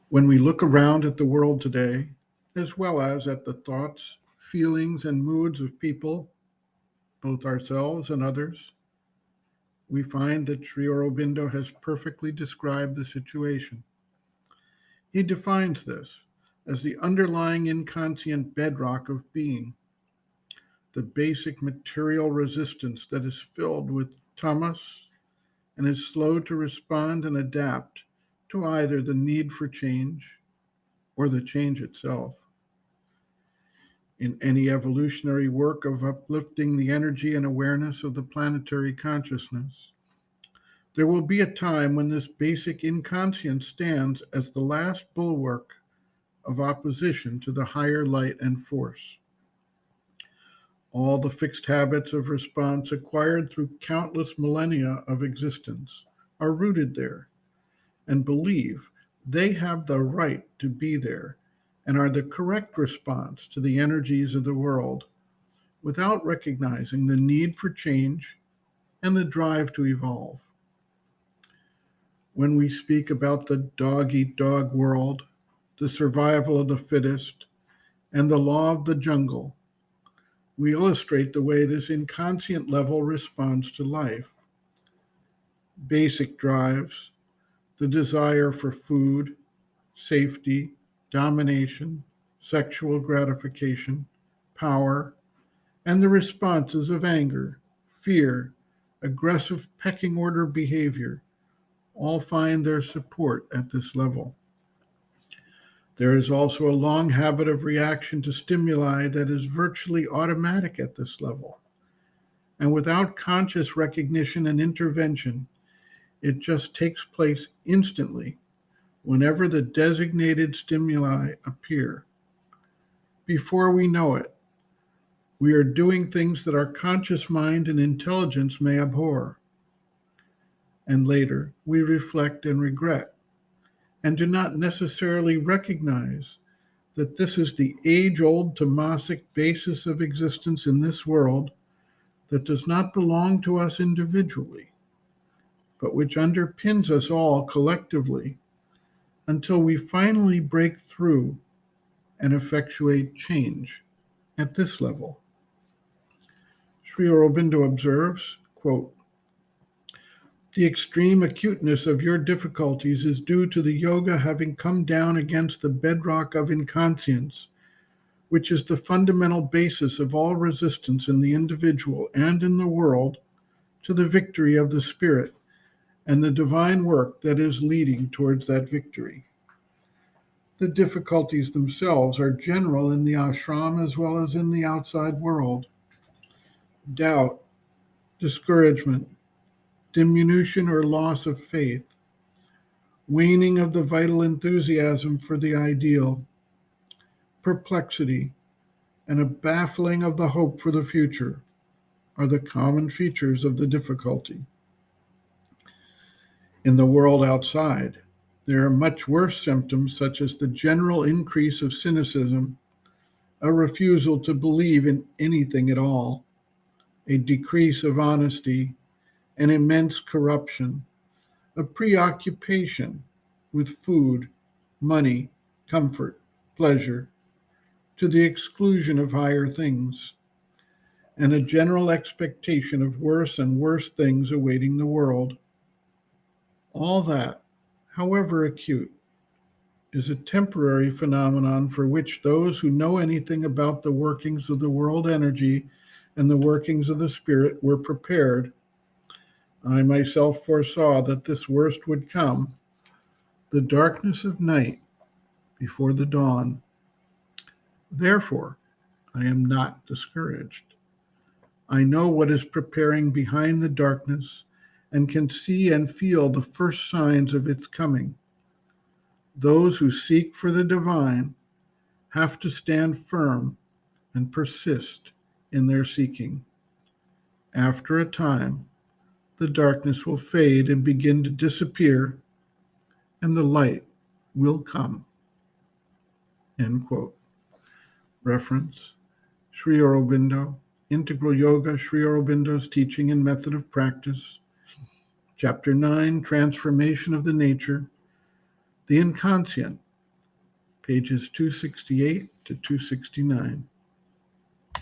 When we look around at the world today, as well as at the thoughts, feelings, and moods of people, both ourselves and others, we find that Sri Aurobindo has perfectly described the situation. He defines this as the underlying inconscient bedrock of being, the basic material resistance that is filled with tamas and is slow to respond and adapt to either the need for change or the change itself. In any evolutionary work of uplifting the energy and awareness of the planetary consciousness, there will be a time when this basic inconscience stands as the last bulwark of opposition to the higher light and force. All the fixed habits of response acquired through countless millennia of existence are rooted there and believe they have the right to be there and are the correct response to the energies of the world without recognizing the need for change and the drive to evolve. When we speak about the dog eat dog world, the survival of the fittest, and the law of the jungle, we illustrate the way this inconscient level responds to life. Basic drives, the desire for food, safety, domination, sexual gratification, power, and the responses of anger, fear, aggressive pecking order behavior all find their support at this level. There is also a long habit of reaction to stimuli that is virtually automatic at this level. And without conscious recognition and intervention, it just takes place instantly whenever the designated stimuli appear. Before we know it, we are doing things that our conscious mind and intelligence may abhor. And later, we reflect and regret, and do not necessarily recognize that this is the age-old tamasic basis of existence in this world that does not belong to us individually, but which underpins us all collectively until we finally break through and effectuate change at this level. Sri Aurobindo observes, quote, "The extreme acuteness of your difficulties is due to the yoga having come down against the bedrock of inconscience, which is the fundamental basis of all resistance in the individual and in the world to the victory of the spirit and the divine work that is leading towards that victory. The difficulties themselves are general in the ashram as well as in the outside world. Doubt, discouragement, diminution or loss of faith, waning of the vital enthusiasm for the ideal, perplexity, and a baffling of the hope for the future are the common features of the difficulty. In the world outside, there are much worse symptoms such as the general increase of cynicism, a refusal to believe in anything at all, a decrease of honesty, an immense corruption, a preoccupation with food, money, comfort, pleasure, to the exclusion of higher things, and a general expectation of worse and worse things awaiting the world. All that, however acute, is a temporary phenomenon for which those who know anything about the workings of the world energy and the workings of the spirit were prepared. I myself foresaw that this worst would come, the darkness of night before the dawn. Therefore, I am not discouraged. I know what is preparing behind the darkness and can see and feel the first signs of its coming. Those who seek for the divine have to stand firm and persist in their seeking. After a time, the darkness will fade and begin to disappear, and the light will come." End quote. Reference, Sri Aurobindo, Integral Yoga, Sri Aurobindo's Teaching and Method of Practice, Chapter 9, Transformation of the Nature, the Inconscient, pages 268 to 269.